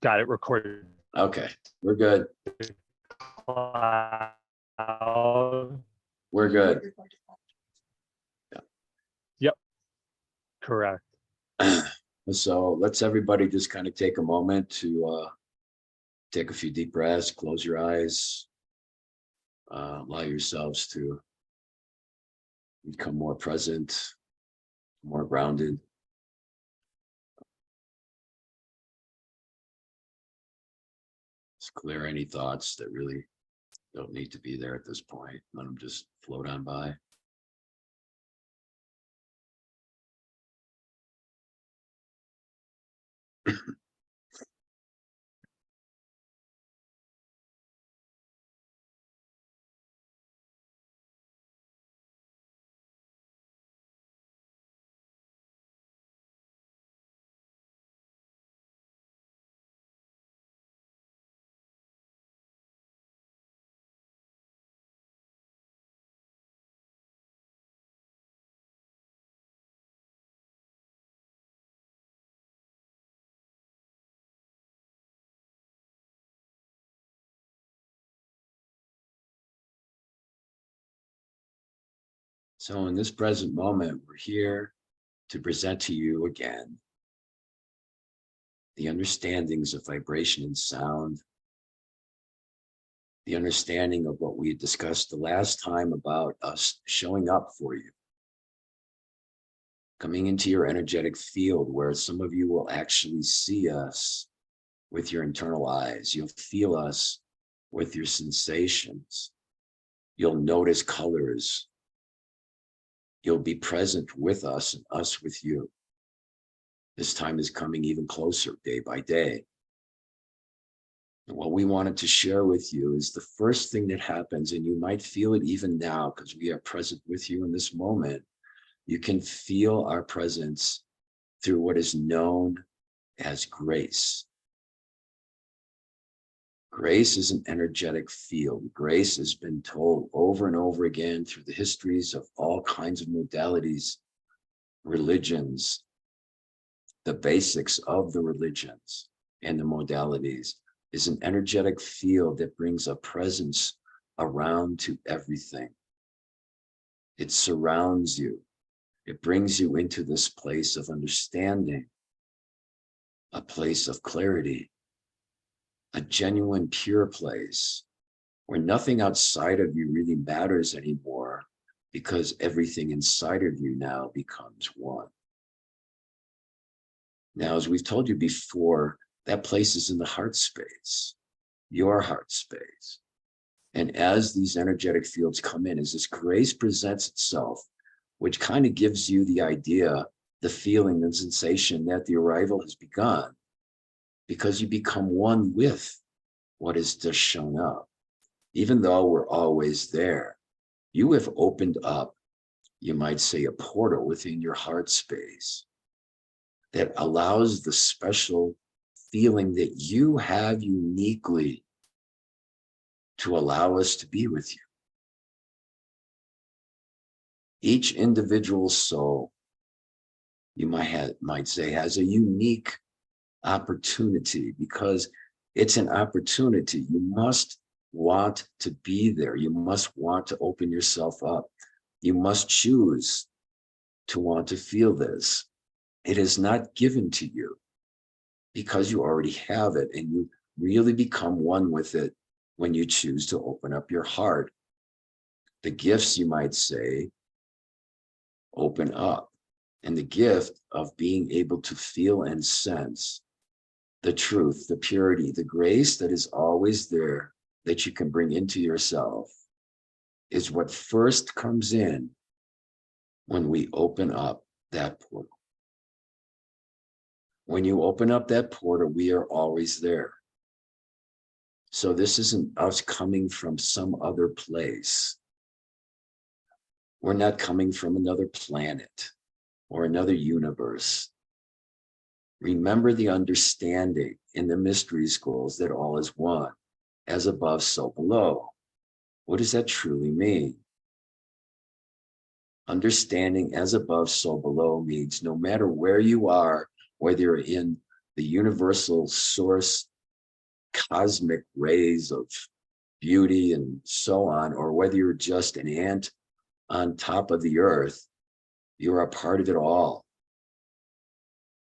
Got it recorded. Okay, we're good. Cloud. We're good. Yep, correct. So let's everybody just kind of take a moment to take a few deep breaths, close your eyes, allow yourselves to become more present, more grounded. Just clear any thoughts that really don't need to be there at this point. Let them just float on by. So in this present moment, we're here to present to you again the understandings of vibration and sound, the understanding of what we had discussed the last time about us showing up for you, coming into your energetic field where some of you will actually see us with your internal eyes. You'll feel us with your sensations. You'll notice colors. You'll be present with us and us with you. This time is coming even closer day by day. And what we wanted to share with you is the first thing that happens, and you might feel it even now because we are present with you in this moment. You can feel our presence through what is known as grace. Grace is an energetic field. Grace has been told over and over again through the histories of all kinds of modalities, religions, the basics of the religions and the modalities is an energetic field that brings a presence around to everything. It surrounds you. It brings you into this place of understanding, a place of clarity, a genuine, pure place where nothing outside of you really matters anymore because everything inside of you now becomes one. Now, as we've told you before, that place is in the heart space, your heart space. And as these energetic fields come in, as this grace presents itself, which kind of gives you the idea, the feeling, the sensation that the arrival has begun, because you become one with what has just shown up. Even though we're always there, you have opened up, you might say, a portal within your heart space that allows the special feeling that you have uniquely to allow us to be with you. Each individual soul, you might say, has a unique opportunity because it's an opportunity. You must want to be there. You must want to open yourself up. You must choose to want to feel this. It is not given to you because you already have it, and you really become one with it when you choose to open up your heart. The gifts, you might say, open up, and the gift of being able to feel and sense the truth, the purity, the grace that is always there that you can bring into yourself is what first comes in when we open up that portal. When you open up that portal, we are always there. So this isn't us coming from some other place. We're not coming from another planet or another universe. Remember the understanding in the mystery schools that all is one, as above, so below. What does that truly mean? Understanding as above, so below means no matter where you are, whether you're in the universal source cosmic rays of beauty and so on, or whether you're just an ant on top of the earth, you're a part of it all.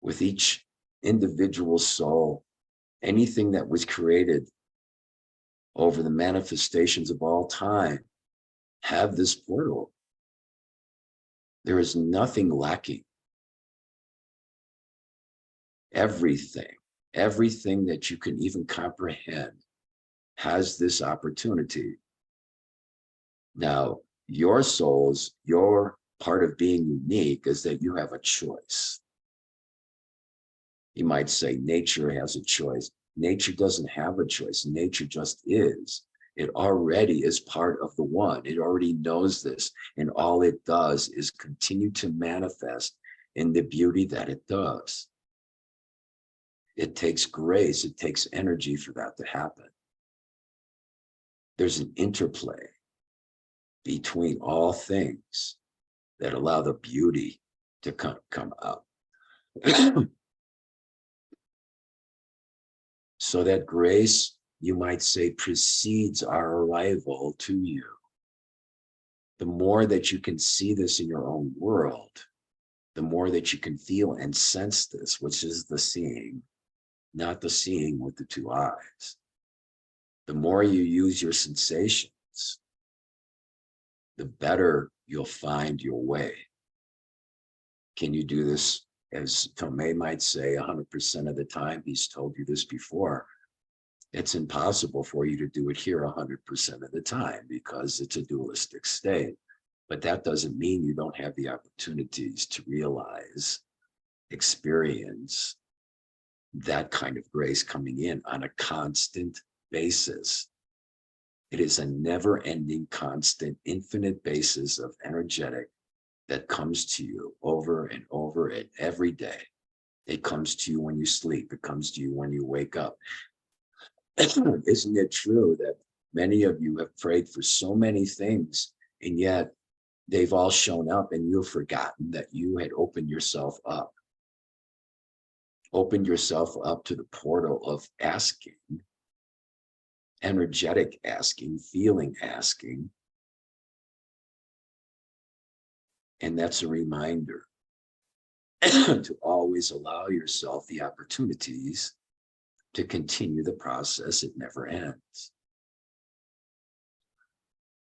With each individual soul, anything that was created over the manifestations of all time have this portal. There is nothing lacking. Everything that you can even comprehend has this opportunity. Now, your souls, your part of being unique is that you have a choice. You might say nature has a choice. Nature doesn't have a choice. Nature just is. It already is part of the one. It already knows this. And all it does is continue to manifest in the beauty that it does. It takes grace. It takes energy for that to happen. There's an interplay between all things that allow the beauty to come out. So that grace, you might say, precedes our arrival to you. The more that you can see this in your own world, the more that you can feel and sense this, which is the seeing, not the seeing with the two eyes. The more you use your sensations, the better you'll find your way. Can you do this, as Tomei might say, 100% of the time? He's told you this before. It's impossible for you to do it here 100% of the time because it's a dualistic state. But that doesn't mean you don't have the opportunities to realize, experience that kind of grace coming in on a constant basis. It is a never-ending, constant, infinite basis of energetic that comes to you over and over and every day. It comes to you when you sleep. It comes to you when you wake up. Isn't it true that many of you have prayed for so many things, and yet they've all shown up and you've forgotten that you had opened yourself up to the portal of asking, energetic asking, feeling asking. And that's a reminder to always allow yourself the opportunities to continue the process. It never ends.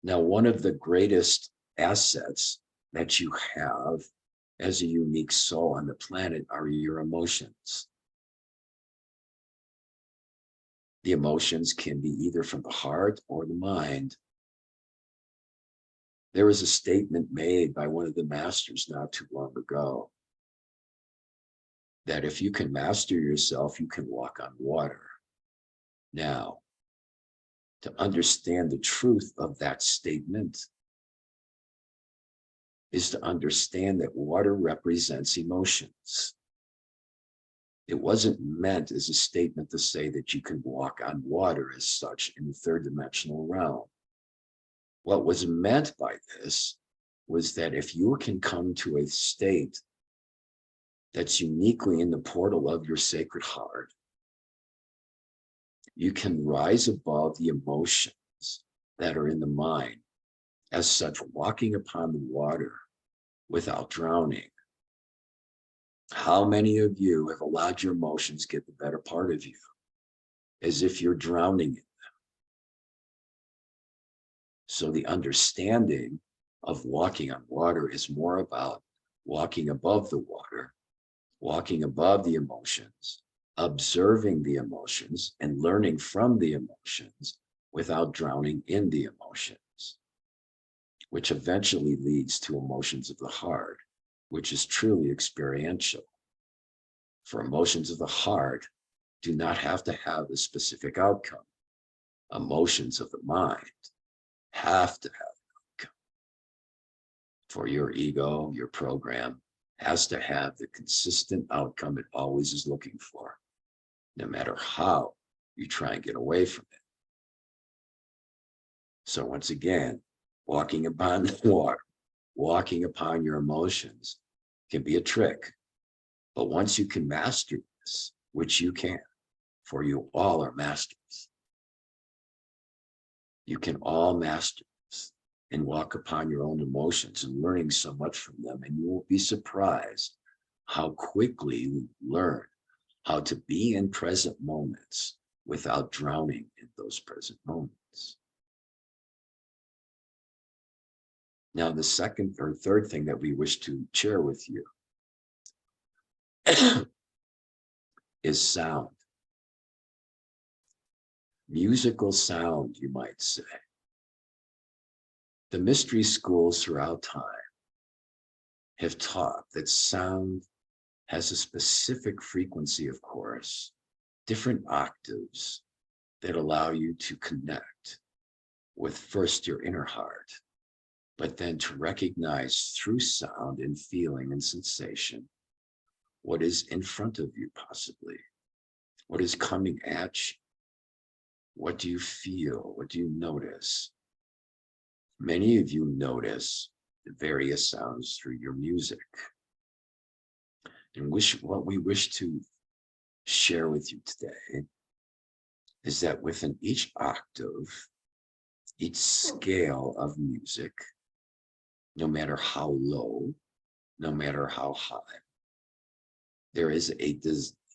Now, one of the greatest assets that you have as a unique soul on the planet are your emotions. The emotions can be either from the heart or the mind. There was a statement made by one of the masters not too long ago that if you can master yourself, you can walk on water. Now, to understand the truth of that statement is to understand that water represents emotions. It wasn't meant as a statement to say that you can walk on water as such in the third dimensional realm. What was meant by this was that if you can come to a state that's uniquely in the portal of your sacred heart, you can rise above the emotions that are in the mind, as such, walking upon the water without drowning. How many of you have allowed your emotions get the better part of you, as if you're drowning in them? So the understanding of walking on water is more about walking above the water, walking above the emotions, observing the emotions and learning from the emotions without drowning in the emotions, which eventually leads to emotions of the heart, which is truly experiential. For emotions of the heart do not have to have a specific outcome. Emotions of the mind have to have an outcome. For your ego, your program has to have the consistent outcome it always is looking for, no matter how you try and get away from it. So once again, walking upon the water, walking upon your emotions can be a trick. But once you can master this, which you can, for you all are masters. You can all master this and walk upon your own emotions and learning so much from them. And you will be surprised how quickly you learn how to be in present moments without drowning in those present moments. Now, the second or third thing that we wish to share with you is sound. Musical sound, you might say. The mystery schools throughout time have taught that sound has a specific frequency, of course, different octaves that allow you to connect with first your inner heart, but then to recognize through sound and feeling and sensation what is in front of you, possibly, what is coming at you. What do you feel? What do you notice? Many of you notice the various sounds through your music. And what we wish to share with you today is that within each octave, each scale of music, no matter how low, no matter how high, there is a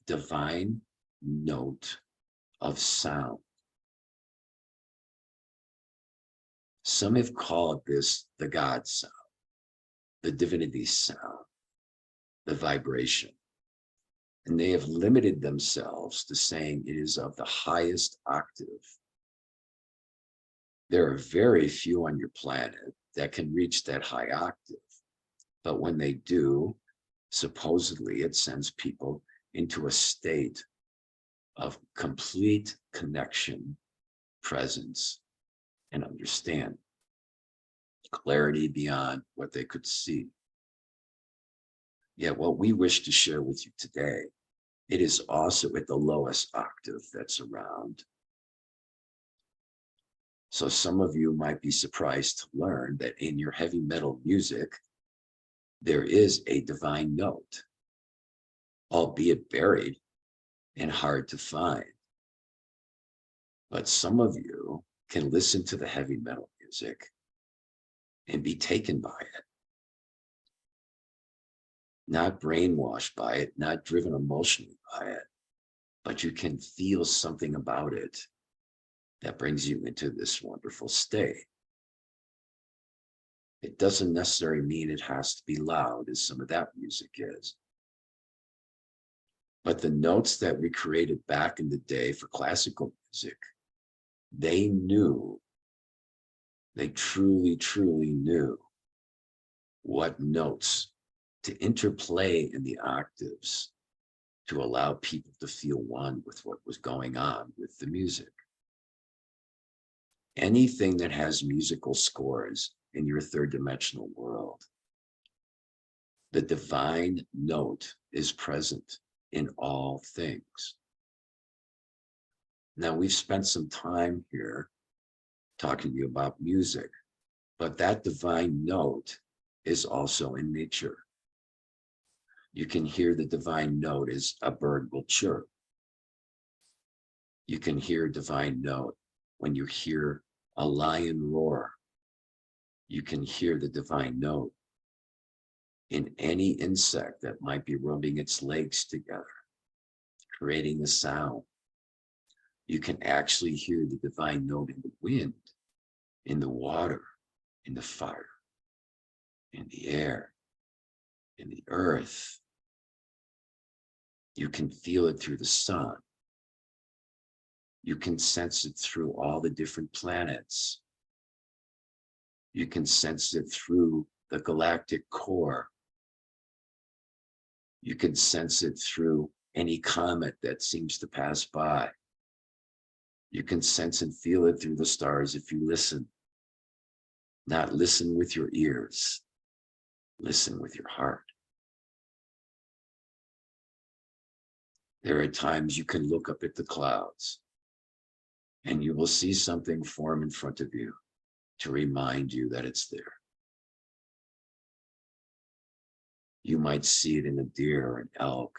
divine note of sound. Some have called this the God sound, the divinity sound, the vibration. And they have limited themselves to saying it is of the highest octave. There are very few on your planet that can reach that high octave. But when they do, supposedly it sends people into a state of complete connection, presence, and understanding. Clarity beyond what they could see. Yet what we wish to share with you today, it is also at the lowest octave that's around. So some of you might be surprised to learn that in your heavy metal music, there is a divine note, albeit buried and hard to find. But some of you can listen to the heavy metal music and be taken by it. Not brainwashed by it, not driven emotionally by it, but you can feel something about it that brings you into this wonderful state. It doesn't necessarily mean it has to be loud as some of that music is. But the notes that we created back in the day for classical music, they knew, they truly, truly knew what notes to interplay in the octaves to allow people to feel one with what was going on with the music. Anything that has musical scores in your third dimensional world, the divine note is present in all things. Now, we've spent some time here talking to you about music, but that divine note is also in nature. You can hear the divine note as a bird will chirp. You can hear divine note when you hear a lion roar. You can hear the divine note in any insect that might be rubbing its legs together, creating a sound. You can actually hear the divine note in the wind, in the water, in the fire, in the air, in the earth. You can feel it through the sun. You can sense it through all the different planets. You can sense it through the galactic core. You can sense it through any comet that seems to pass by. You can sense and feel it through the stars if you listen. Not listen with your ears, listen with your heart. There are times you can look up at the clouds and you will see something form in front of you to remind you that it's there. You might see it in a deer or an elk.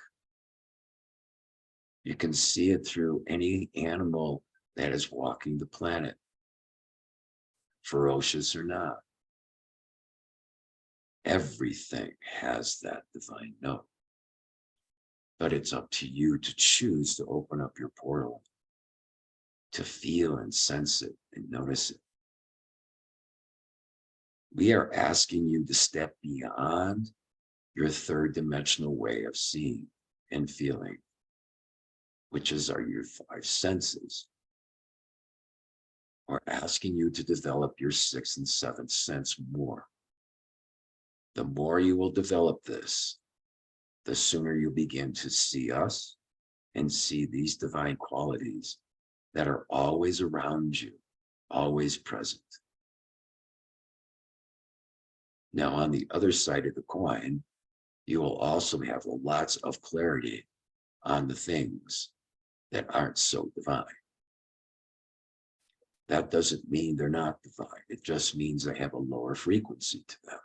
You can see it through any animal that is walking the planet, ferocious or not. Everything has that divine note. But it's up to you to choose to open up your portal, to feel and sense it and notice it. We are asking you to step beyond your third dimensional way of seeing and feeling, which is your five senses. We're asking you to develop your sixth and seventh sense more. The more you will develop this, the sooner you begin to see us and see these divine qualities that are always around you, always present. Now, on the other side of the coin, you will also have lots of clarity on the things that aren't so divine. That doesn't mean they're not divine. It just means they have a lower frequency to them.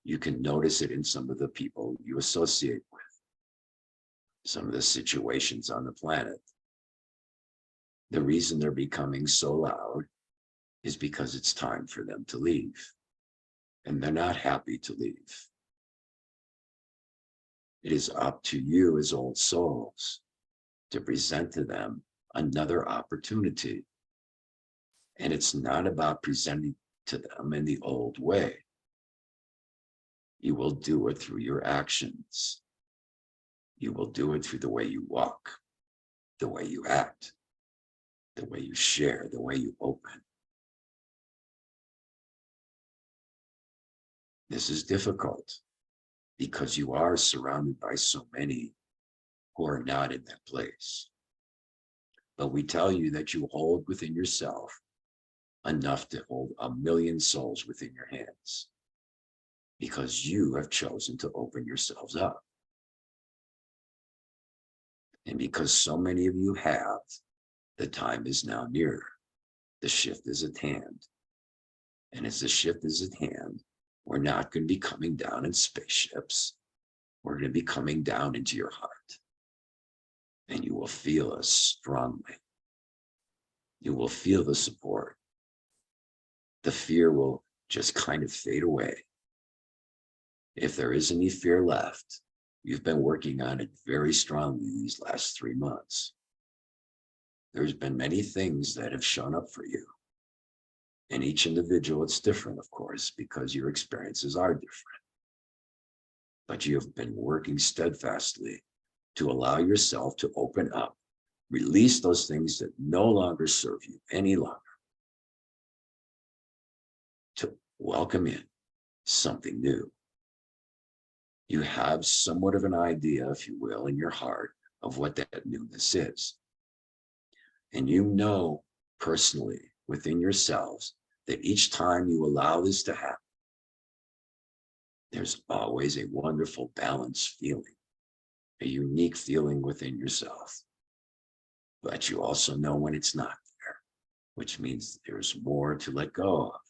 You can notice it in some of the people you associate with, some of the situations on the planet. The reason they're becoming so loud is because it's time for them to leave, and they're not happy to leave. It is up to you as old souls to present to them another opportunity. And it's not about presenting to them in the old way. You will do it through your actions. You will do it through the way you walk, the way you act, the way you share, the way you open. This is difficult because you are surrounded by so many who are not in that place. But we tell you that you hold within yourself enough to hold 1,000,000 souls within your hands, because you have chosen to open yourselves up. And because so many of you have, the time is now near. The shift is at hand. And as the shift is at hand, we're not going to be coming down in spaceships. We're going to be coming down into your heart. And you will feel us strongly. You will feel the support. The fear will just kind of fade away. If there is any fear left, you've been working on it very strongly these last 3 months. There's been many things that have shown up for you. And each individual, it's different, of course, because your experiences are different. But you have been working steadfastly to allow yourself to open up, release those things that no longer serve you any longer, to welcome in something new. You have somewhat of an idea, if you will, in your heart of what that newness is. And you know personally within yourselves that each time you allow this to happen, there's always a wonderful balanced feeling, a unique feeling within yourself. But you also know when it's not there, which means there's more to let go of.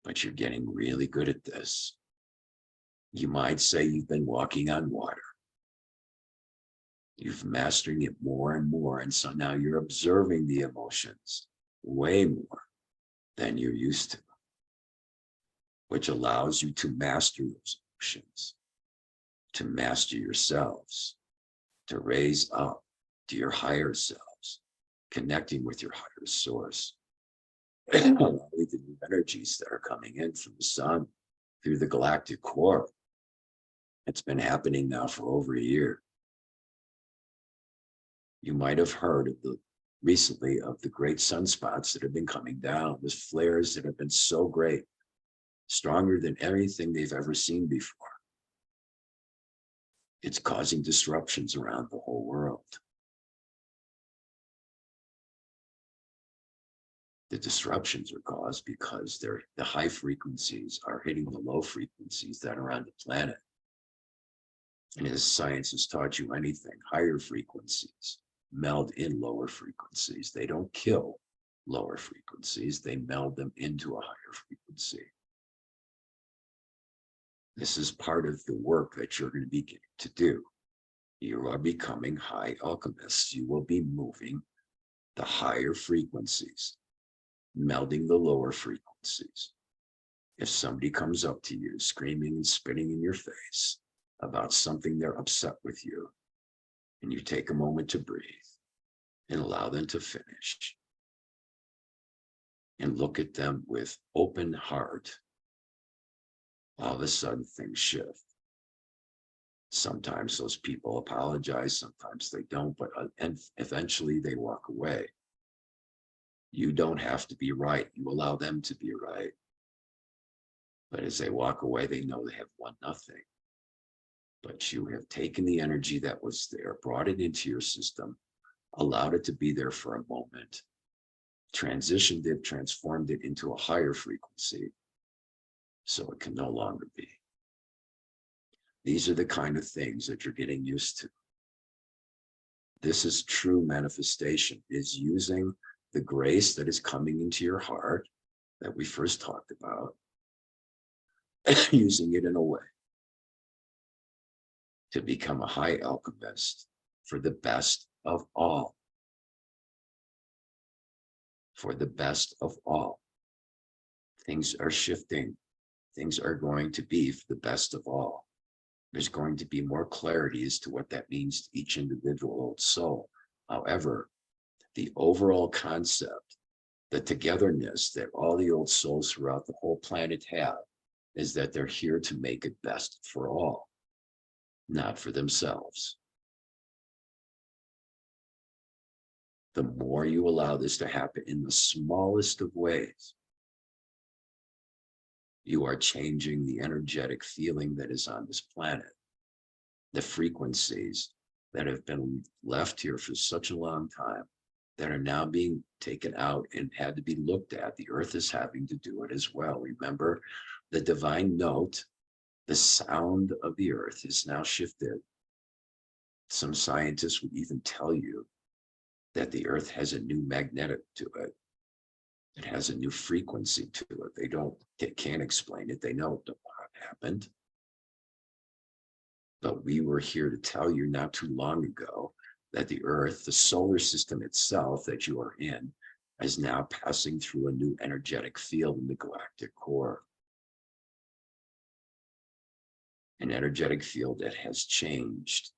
But you're getting really good at this. You might say you've been walking on water. You've mastering it more and more. And so now you're observing the emotions way more than you're used to, which allows you to master those emotions, to master yourselves, to raise up to your higher selves, connecting with your higher source. Along with the new energies that are coming in from the sun through the galactic core. It's been happening now for over a year. You might have heard of recently of the great sunspots that have been coming down, the flares that have been so great, stronger than anything they've ever seen before. It's causing disruptions around the whole world. The disruptions are caused because the high frequencies are hitting the low frequencies that are on the planet. And as science has taught you anything, higher frequencies meld in lower frequencies. They don't kill lower frequencies, they meld them into a higher frequency. This is part of the work that you're going to begin to do. You are becoming high alchemists. You will be moving the higher frequencies, melding the lower frequencies. If somebody comes up to you screaming and spitting in your face about something they're upset with you, and you take a moment to breathe and allow them to finish and look at them with open heart, all of a sudden things shift. Sometimes those people apologize, sometimes they don't, but and eventually they walk away. You don't have to be right. You allow them to be right. But as they walk away, they know they have won nothing. But you have taken the energy that was there, brought it into your system, allowed it to be there for a moment, transitioned it, transformed it into a higher frequency, so it can no longer be. These are the kind of things that you're getting used to. This is true manifestation, is using the grace that is coming into your heart that we first talked about, using it in a way to become a high alchemist for the best of all. For the best of all. Things are shifting. Things are going to be for the best of all. There's going to be more clarity as to what that means to each individual old soul. However, the overall concept, the togetherness that all the old souls throughout the whole planet have, is that they're here to make it best for all, not for themselves. The more you allow this to happen in the smallest of ways, you are changing the energetic feeling that is on this planet. The frequencies that have been left here for such a long time that are now being taken out and had to be looked at. The earth is having to do it as well. Remember, the divine note, the sound of the earth is now shifted. Some scientists would even tell you that the earth has a new magnetic to it. It has a new frequency to it. They can't explain it. They know what happened. But we were here to tell you not too long ago that the earth, the solar system itself that you are in, is now passing through a new energetic field in the galactic core. An energetic field that has changed.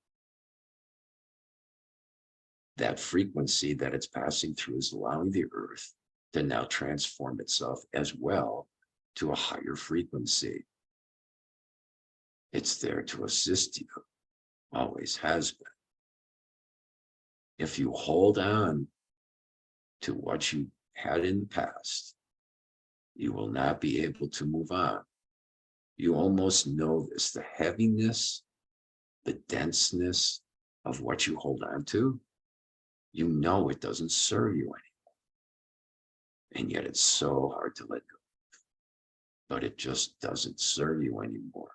That frequency that it's passing through is allowing the earth to now transform itself as well to a higher frequency. It's there to assist you, always has been. If you hold on to what you had in the past, you will not be able to move on. You almost know this, the heaviness, the denseness of what you hold on to. You know it doesn't serve you anymore. And yet it's so hard to let go. But it just doesn't serve you anymore.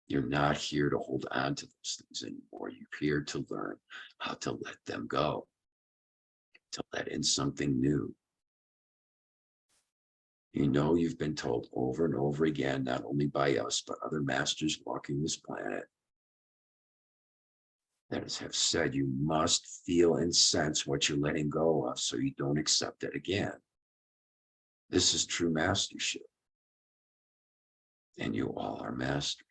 You're not here to hold on to those things anymore. You're here to learn how to let them go, to let in something new. You know, you've been told over and over again, not only by us, but other masters walking this planet, that have said you must feel and sense what you're letting go of so you don't accept it again. This is true mastership. And you all are masters.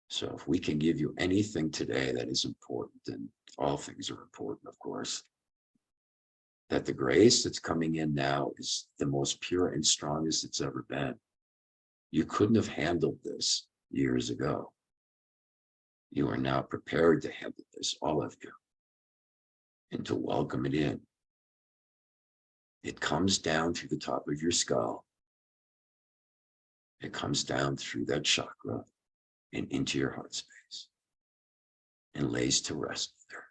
So if we can give you anything today that is important, and all things are important, of course, that the grace that's coming in now is the most pure and strongest it's ever been. You couldn't have handled this years ago. You are now prepared to handle this, all of you, and to welcome it in. It comes down through the top of your skull. It comes down through that chakra and into your heart space and lays to rest there.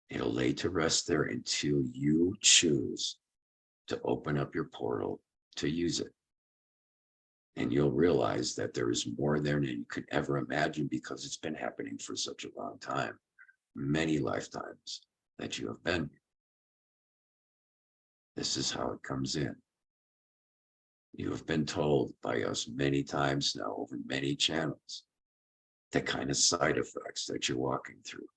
It'll lay to rest there until you choose to open up your portal to use it. And you'll realize that there is more there than you could ever imagine, because it's been happening for such a long time, many lifetimes that you have been. This is how it comes in. You have been told by us many times now over many channels the kind of side effects that you're walking through.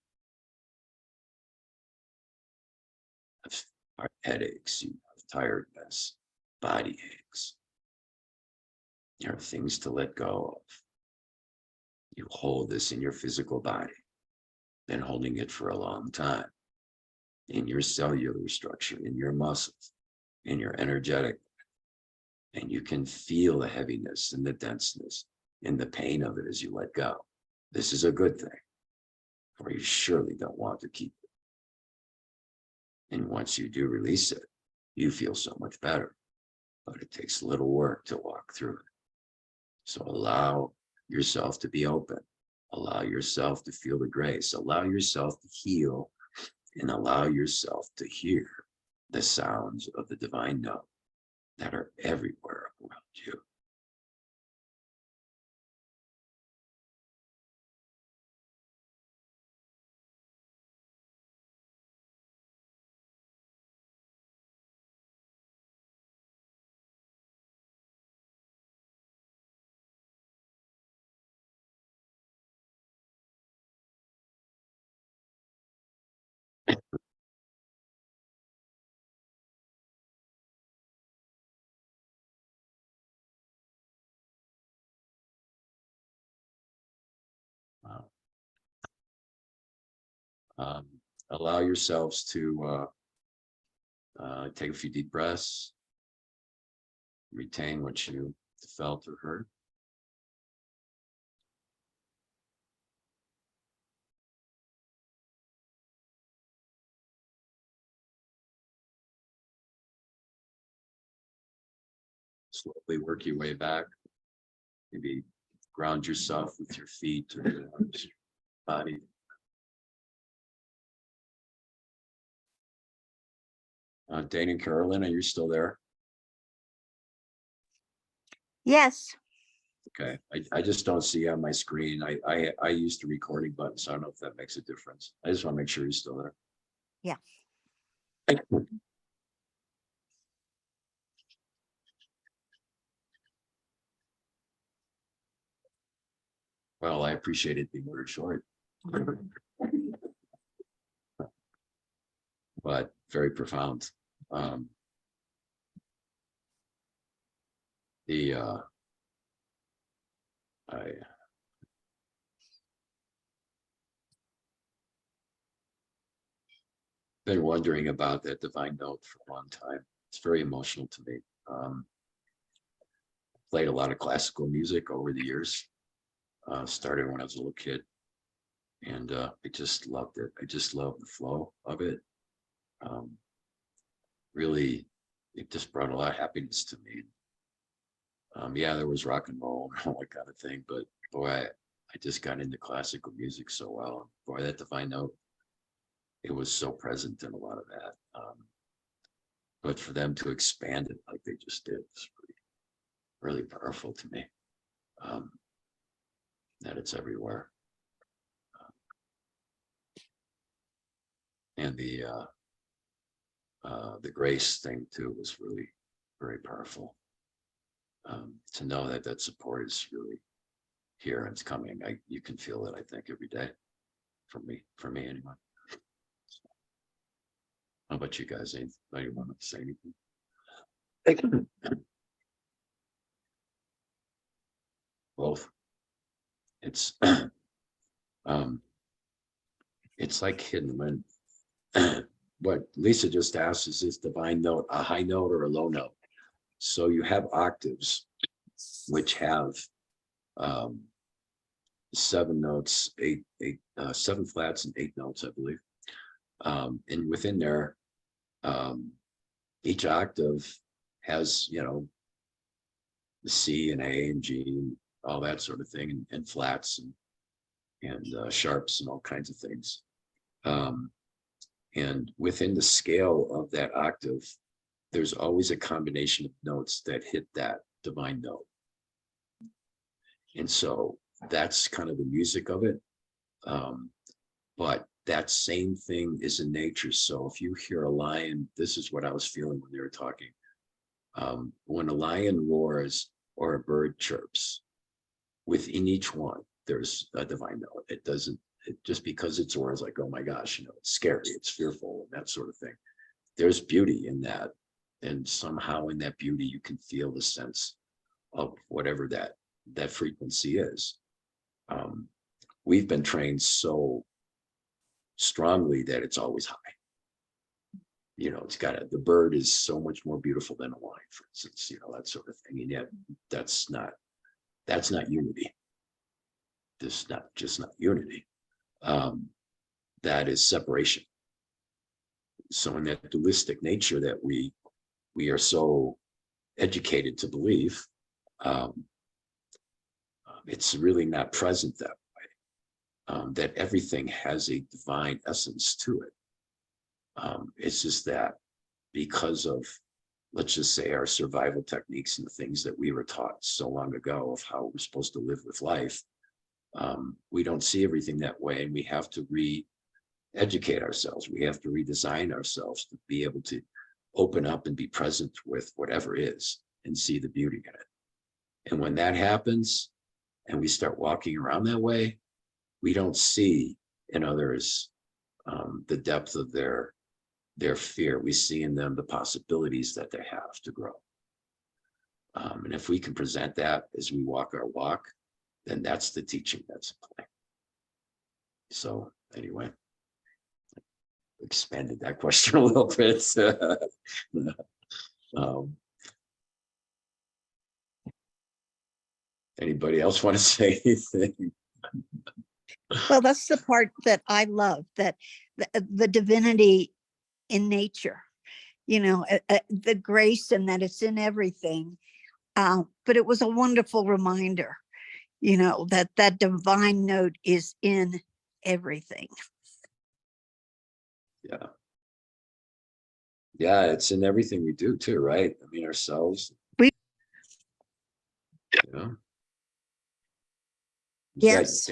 Headaches, you have tiredness, body aches. There are things to let go of. You hold this in your physical body, been holding it for a long time, in your cellular structure, in your muscles, in your energetic, and you can feel the heaviness and the denseness and the pain of it as you let go. This is a good thing, for you surely don't want to keep it. And once you do release it, you feel so much better, but it takes little work to walk through it. So allow yourself to be open, allow yourself to feel the grace, allow yourself to heal, and allow yourself to hear the sounds of the divine note that are everywhere around you. Wow. Allow yourselves to take a few deep breaths, retain what you felt or heard. Slowly work your way back. Maybe ground yourself with your feet or your arms, body. Dane and Carolyn, are you still there? Yes. Okay, I just don't see on my screen. I used the recording button, so I don't know if that makes a difference. I just want to make sure you're still there. Yeah. Well, I appreciate it being very short, but very profound. Been wondering about that divine note for a long time. It's very emotional to me. Played a lot of classical music over the years. Started when I was a little kid, and I just loved it. I just loved the flow of it. Really, it just brought a lot of happiness to me. Yeah, there was rock and roll and all that kind of thing, but boy, I just got into classical music so well. Boy, that divine note, it was so present in a lot of that. But for them to expand it like they just did was really powerful to me. That it's everywhere. And the grace thing too was really very powerful. To know that that support is really here and it's coming. You can feel it, I think, every day for me anyway. How about you guys? Anybody want to say anything? Both. It's it's like hidden when what Lisa just asked, is this divine note a high note or a low note? So you have octaves which have 7 notes, seven flats and 8 notes, I believe. And within there, each octave has, the C and A and G and all that sort of thing, and flats and sharps and all kinds of things. And within the scale of that octave, there's always a combination of notes that hit that divine note. And so that's kind of the music of it. But that same thing is in nature. So if you hear a lion, this is what I was feeling when they were talking. When a lion roars or a bird chirps, within each one, there's a divine no. It doesn't, just because it's aura is like, oh my gosh, it's scary, it's fearful, and that sort of thing. There's beauty in that. And somehow in that beauty, you can feel the sense of whatever that frequency is. We've been trained so strongly that it's always high. It's the bird is so much more beautiful than a lion, for instance, that sort of thing. And yet that's not unity. This is just not unity. That is separation. So in that dualistic nature that we are so educated to believe, it's really not present that way. That everything has a divine essence to it. It's just that because of, let's just say, our survival techniques and the things that we were taught so long ago of how we're supposed to live with life, we don't see everything that way, and we have to re-educate ourselves. We have to redesign ourselves to be able to open up and be present with whatever is and see the beauty in it. And when that happens and we start walking around that way, we don't see in others the depth of their fear. We see in them the possibilities that they have to grow. And if we can present that as we walk our walk, then that's the teaching that's in play. So anyway, expanded that question a little bit. Anybody else want to say anything? Well, that's the part that I love, that the divinity in nature, the grace, and that it's in everything. But it was a wonderful reminder, that divine note is in everything. Yeah. Yeah, it's in everything we do too, right? I mean, ourselves. Yes.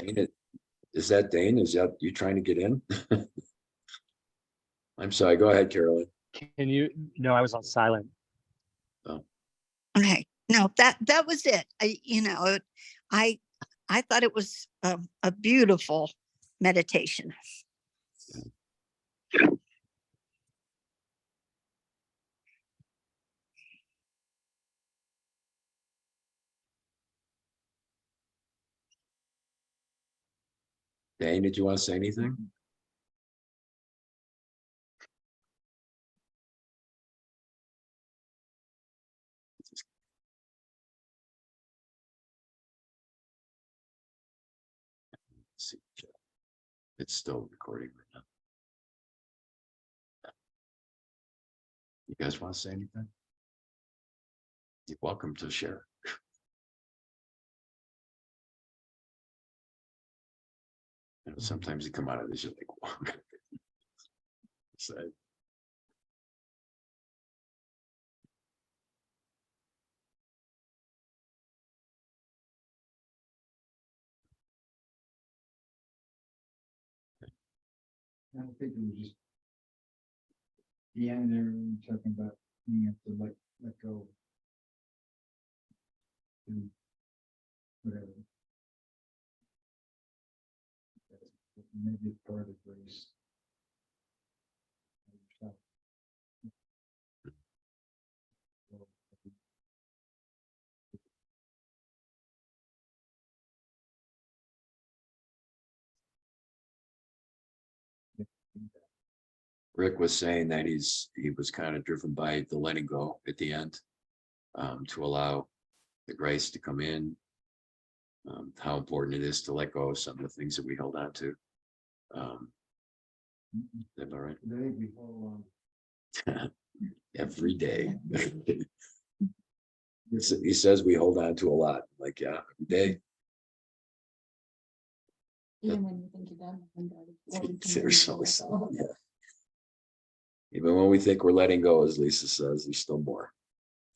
Is that Dane? Is that you trying to get in? I'm sorry. Go ahead, Carolyn. Can you? No, I was on silent. Oh. Okay. No, that was it. I thought it was a beautiful meditation. Yeah. Dane, did you want to say anything? See, it's still recording right now. You guys want to say anything? You're welcome to share. Sometimes you come out of this, you're like, wow. So, I think it was just the end there, talking about being able to let go. And whatever. Maybe it's part of grace. Rick was saying that he was kind of driven by the letting go at the end, to allow the grace to come in, how important it is to let go of some of the things that we held on to. Is that all right? Today we hold on. Every day. He says we hold on to a lot. Like, yeah, every day. Even when you think you're done. Seriously. Yeah. Even when we think we're letting go, as Lisa says, there's still more.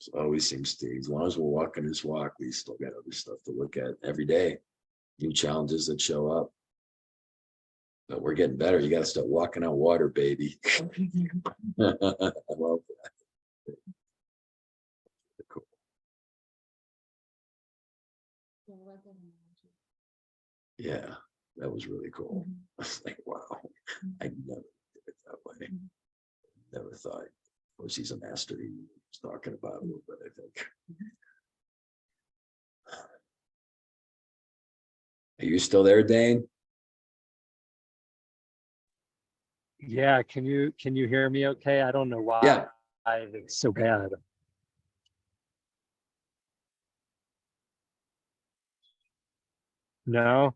So it always seems to, as long as we're walking this walk, we still got other stuff to look at every day. New challenges that show up. But we're getting better. You got to start walking on water, baby. I love that. Cool. Yeah, that was really cool. Mhm. I was like, wow, I never did it that way. Mhm. Never thought. Of course, he's a master. He was talking about a little bit, I think. Are you still there, Dane? Yeah, can you hear me okay? I don't know why Yeah. it's so bad. No?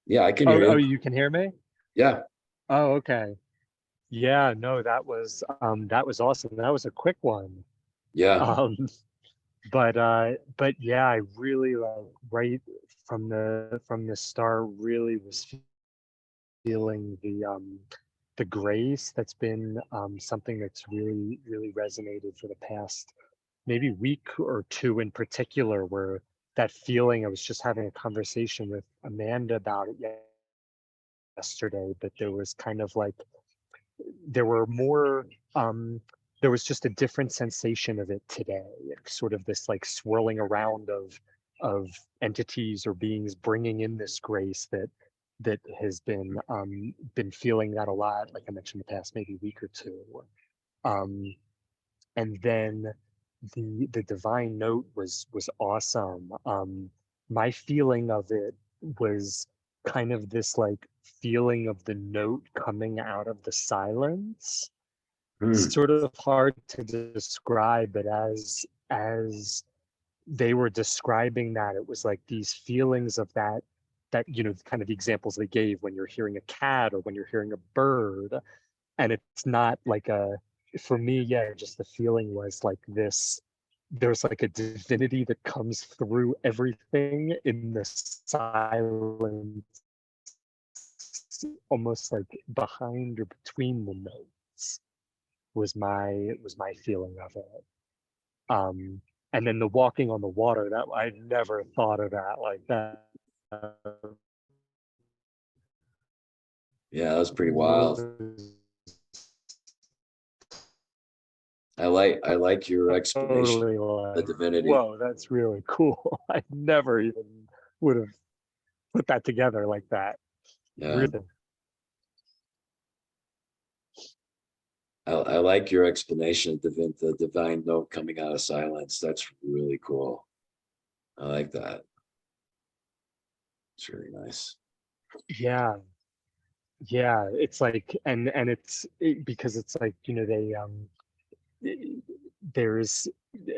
Yeah, I can hear Oh, you. you can hear me? Yeah, Oh, okay. Yeah, no, that was awesome. That was a quick one. yeah. Um, but yeah, I really like right from the start really was feeling the grace that's been something that's really resonated for the past maybe week or two in particular, where that feeling, I was just having a conversation with Amanda about it yesterday, but there was kind of like there were more there was just a different sensation of it today, sort of this like swirling around of entities or beings bringing in this grace that has been feeling that a lot, like I mentioned, the past maybe week or two. um and then the divine note was awesome. My feeling of it was kind of this like feeling of the note coming out of the silence, Hmm. sort of hard to describe, but as they were describing that, it was like these feelings of that kind of the examples they gave when you're hearing a cat or when you're hearing a bird, and it's not like a, for me, yeah, just the feeling was like this, there's like a divinity that comes through everything in the silence, almost like behind or between the notes, was my feeling of it. um and then the walking on the water, that I never thought of that like that. Yeah, that was pretty wild. Was I like your explanation totally of the like, divinity. whoa, that's really cool. I never even would have put that together like that. Yeah, Really. I like your explanation of the divine note coming out of silence. That's really cool. I like that. It's really nice. Yeah, yeah. It's like, and because it's like, there's,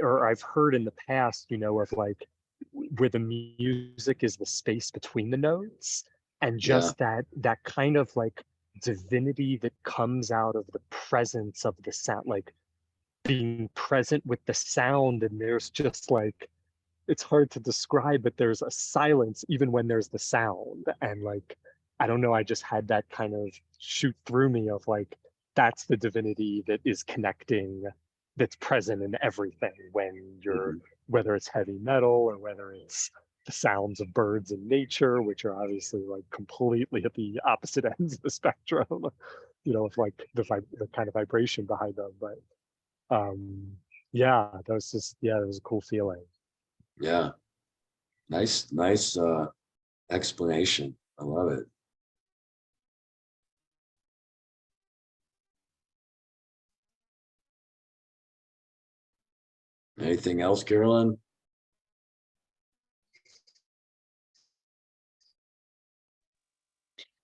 or I've heard in the past, of like where the music is the space between the notes, and Yeah, just that kind of like divinity that comes out of the presence of the sound, like being present with the sound, and there's just like, it's hard to describe, but there's a silence even when there's the sound. And like, I don't know, I just had that kind of shoot through me of like, that's the divinity that is connecting, that's present in everything when you're, mhm, whether it's heavy metal or whether it's the sounds of birds in nature, which are obviously like completely at the opposite ends of the spectrum, of like the kind of vibration behind them. But yeah, that was just, yeah, it was a cool feeling. yeah. Nice explanation. I love it. Anything else, Carolyn?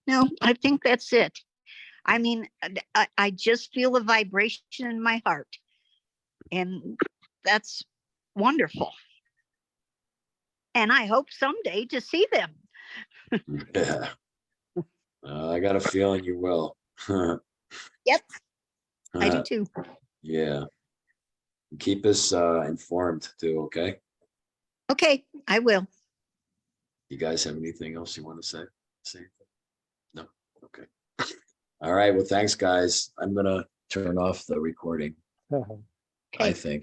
No, I think that's it. I mean, I just feel a vibration in my heart, and that's wonderful. And I hope someday to see them. Yeah. I got a feeling you will. Yep, I do too. Yeah. Keep us informed too, okay? Okay, I will. You guys have anything else you want to say? Say anything? No? Okay. All right. Well, thanks, guys. I'm gonna turn off the recording, I Okay. think.